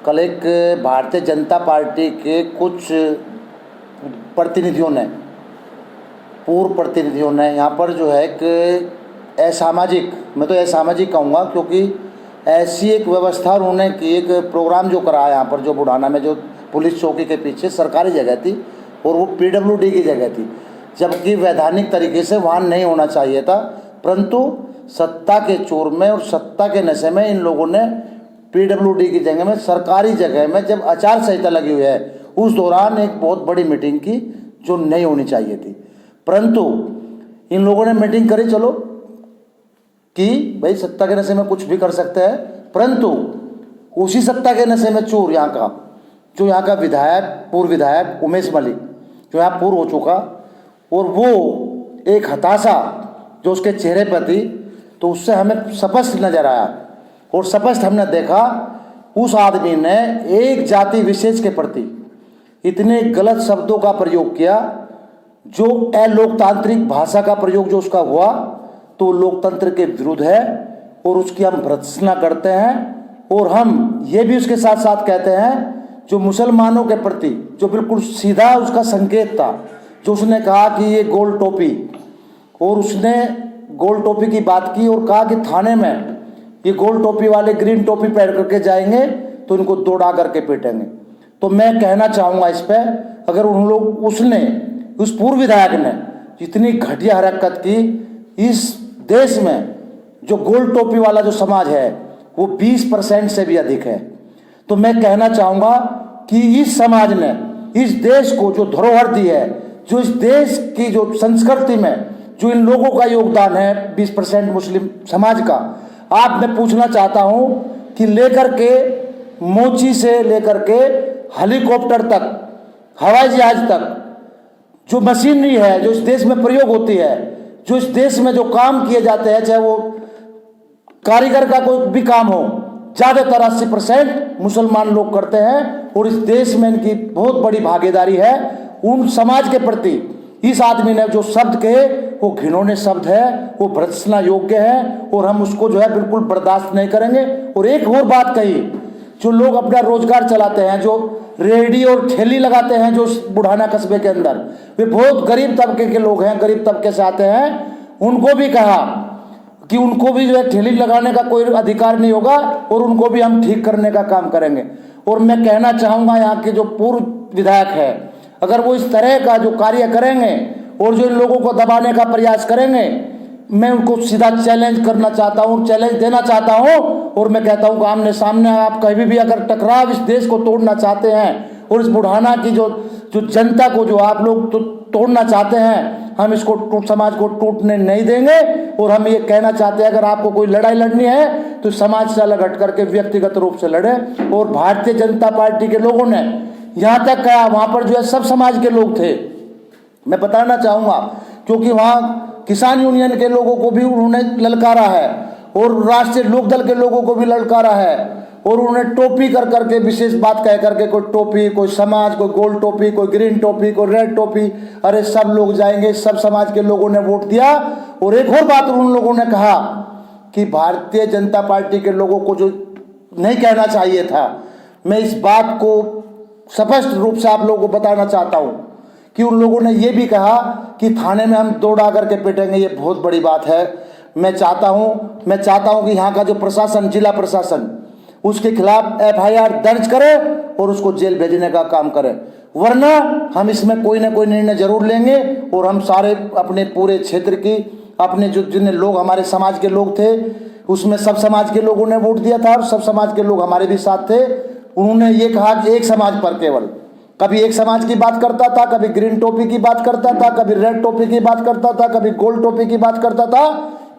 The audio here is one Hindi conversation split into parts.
कल एक भारतीय जनता पार्टी के कुछ प्रतिनिधियों ने, पूर्व प्रतिनिधियों ने यहाँ पर जो है कि असामाजिक, मैं तो असामाजिक कहूँगा, क्योंकि ऐसी एक व्यवस्था उन्होंने की, एक प्रोग्राम जो कराया यहाँ पर, जो बुढ़ाना में जो पुलिस चौकी के पीछे सरकारी जगह थी और वो PWD की जगह थी, जबकि वैधानिक तरीके से वहाँ नहीं होना चाहिए था, परंतु सत्ता के चोर में और सत्ता के नशे में इन लोगों ने PWD की जगह में, सरकारी जगह में, जब आचार संहिता लगी हुई है उस दौरान एक बहुत बड़ी मीटिंग की जो नहीं होनी चाहिए थी। परंतु इन लोगों ने मीटिंग करी, चलो कि भाई सत्ता के नशे में कुछ भी कर सकते हैं, परंतु उसी सत्ता के नशे में चोर यहाँ का, जो यहाँ का विधायक, पूर्व विधायक उमेश मलिक, जो यहाँ पूर्व हो चुका, और वो एक हताशा जो उसके चेहरे पर थी, तो उससे हमें स्पष्ट नजर आया और स्पष्ट हमने देखा उस आदमी ने एक जाति विशेष के प्रति इतने गलत शब्दों का प्रयोग किया, जो अलोकतांत्रिक भाषा का प्रयोग जो उसका हुआ, तो लोकतंत्र के विरुद्ध है और उसकी हम भर्त्सना करते हैं। और हम ये भी उसके साथ साथ कहते हैं, जो मुसलमानों के प्रति जो बिल्कुल सीधा उसका संकेत था, जो उसने कहा कि ये गोल टोपी, और उसने गोल टोपी की बात की और कहा कि थाने में ये गोल टोपी वाले ग्रीन टोपी पहन करके जाएंगे तो इनको दौड़ा करके पीटेंगे। तो मैं कहना चाहूँगा इस पर, अगर उन लोग, उसने, उस पूर्व विधायक ने इतनी घटिया हरकत की, इस देश में जो गोल टोपी वाला जो समाज है वो 20% से भी अधिक है। तो मैं कहना चाहूँगा कि इस समाज ने इस देश को जो धरोहर दी है, जो इस देश की जो संस्कृति में जो इन लोगों का योगदान है 20% मुस्लिम समाज का, आप मैं पूछना चाहता हूँ कि लेकर के मोची से लेकर के हेलीकॉप्टर तक, हवाई जहाज तक, जो मशीनरी है जो इस देश में प्रयोग होती है, जो इस देश में जो काम किए जाते हैं, चाहे वो कारीगर का कोई भी काम हो, ज़्यादातर 80% मुसलमान लोग करते हैं और इस देश में इनकी बहुत बड़ी भागीदारी है। उन समाज के प्रति इस आदमी ने जो शब्द कहे वो घिनौने शब्द है, वो भर्त्सना योग्य है और हम उसको जो है बिल्कुल बर्दाश्त नहीं करेंगे। और एक और बात कही, जो लोग अपना रोजगार चलाते हैं, जो रेहड़ी और ठेली लगाते हैं, जो बुढ़ाना कस्बे के अंदर, वे बहुत गरीब तबके के लोग हैं, गरीब तबके से आते हैं, उनको भी कहा कि उनको भी जो है ठेली लगाने का कोई अधिकार नहीं होगा और उनको भी हम ठीक करने का काम करेंगे। और मैं कहना चाहूँगा, यहाँ के जो पूर्व विधायक है, अगर वो इस तरह का जो कार्य करेंगे और जो इन लोगों को दबाने का प्रयास करेंगे, मैं उनको सीधा चैलेंज करना चाहता हूँ, चैलेंज देना चाहता हूँ और मैं कहता हूँ कि आमने सामने आप कभी भी अगर टकराव इस देश को तोड़ना चाहते हैं और इस बुढ़ाना की जो जनता को जो आप लोग तो तोड़ना चाहते हैं, हम इसको समाज को टूटने नहीं देंगे। और हम ये कहना चाहते हैं, अगर आपको कोई लड़ाई लड़नी है तो समाज से अलग हट करके व्यक्तिगत रूप से लड़े। और भारतीय जनता पार्टी के लोगों ने यहाँ तक कहा, वहाँ पर जो है सब समाज के लोग थे, मैं बताना चाहूँगा, क्योंकि वहाँ किसान यूनियन के लोगों को भी उन्होंने ललकारा है और राष्ट्रीय लोकदल के लोगों को भी ललकारा है और उन्होंने टोपी कर करके विशेष बात कह करके, कोई टोपी, कोई समाज, कोई गोल टोपी, कोई ग्रीन टोपी, कोई रेड टोपी, अरे सब लोग जाएंगे, सब समाज के लोगों ने वोट दिया। और एक और बात उन लोगों ने कहा कि भारतीय जनता पार्टी के लोगों को जो नहीं कहना चाहिए था, मैं इस बात को स्पष्ट रूप से आप लोगों को बताना चाहता हूँ कि उन लोगों ने ये भी कहा कि थाने में हम दौड़ा करके पीटेंगे। ये बहुत बड़ी बात है। मैं चाहता हूँ कि यहाँ का जो प्रशासन, जिला प्रशासन, उसके खिलाफ FIR दर्ज करे और उसको जेल भेजने का काम करे, वरना हम इसमें कोई ना कोई निर्णय जरूर लेंगे। और हम सारे अपने पूरे क्षेत्र की, अपने जो जितने लोग हमारे समाज के लोग थे, उसमें सब समाज के लोगों ने वोट दिया था और सब समाज के लोग हमारे भी साथ थे। उन्होंने ये कहा कि एक समाज पर केवल, कभी एक समाज की बात करता था, कभी ग्रीन टोपी की बात करता था, कभी रेड टोपी की बात करता था, कभी गोल्ड टोपी की बात करता था।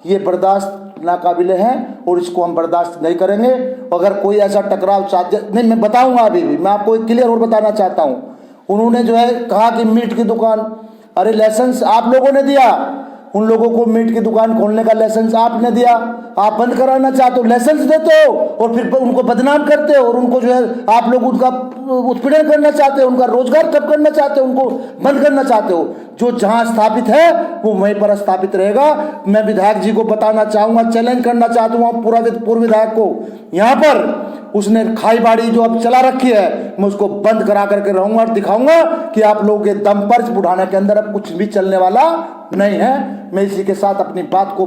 ये बर्दाश्त नाकाबिले हैं और इसको हम बर्दाश्त नहीं करेंगे। अगर कोई ऐसा टकराव चाहते नहीं, मैं बताऊंगा, अभी भी मैं आपको एक क्लियर और बताना चाहता हूँ। उन्होंने जो है कहा कि मीट की दुकान, अरे लाइसेंस आप लोगों ने दिया, उन लोगों को मीट की दुकान खोलने का लाइसेंस आपने दिया, आप बंद कराना चाहते हो, लाइसेंस देते हो और फिर उनको बदनाम करते हो और उनको जो है आप लोग उनका उत्पीड़न करना चाहते हो, उनका रोजगार ठप करना चाहते हो, उनको बंद करना चाहते हो। जो जहां स्थापित है वो वहीं पर स्थापित रहेगा। मैं विधायक जी को बताना चाहूंगा, चैलेंज करना चाहता हूँ पूर्व विधायक को, यहाँ पर उसने खाई बाड़ी जो अब चला रखी है, मैं उसको बंद करा करके रहूंगा और दिखाऊंगा कि आप लोगों के दम पर बुढ़ाने के अंदर अब कुछ भी चलने वाला नहीं है। मैं इसी के साथ अपनी बात को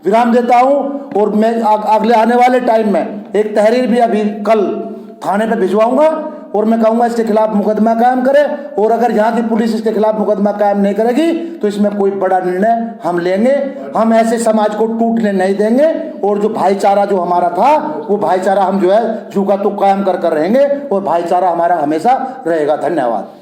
विराम देता हूं और मैं अगले आने वाले टाइम में एक तहरीर भी अभी कल थाने पे भिजवाऊंगा और मैं कहूंगा इसके खिलाफ मुकदमा कायम करे, और अगर यहाँ की पुलिस इसके खिलाफ मुकदमा कायम नहीं करेगी तो इसमें कोई बड़ा निर्णय हम लेंगे। हम ऐसे समाज को टूटने नहीं देंगे और जो भाईचारा जो हमारा था वो भाईचारा हम जो है झुका तो कायम कर रहेंगे और भाईचारा हमारा हमेशा रहेगा। धन्यवाद।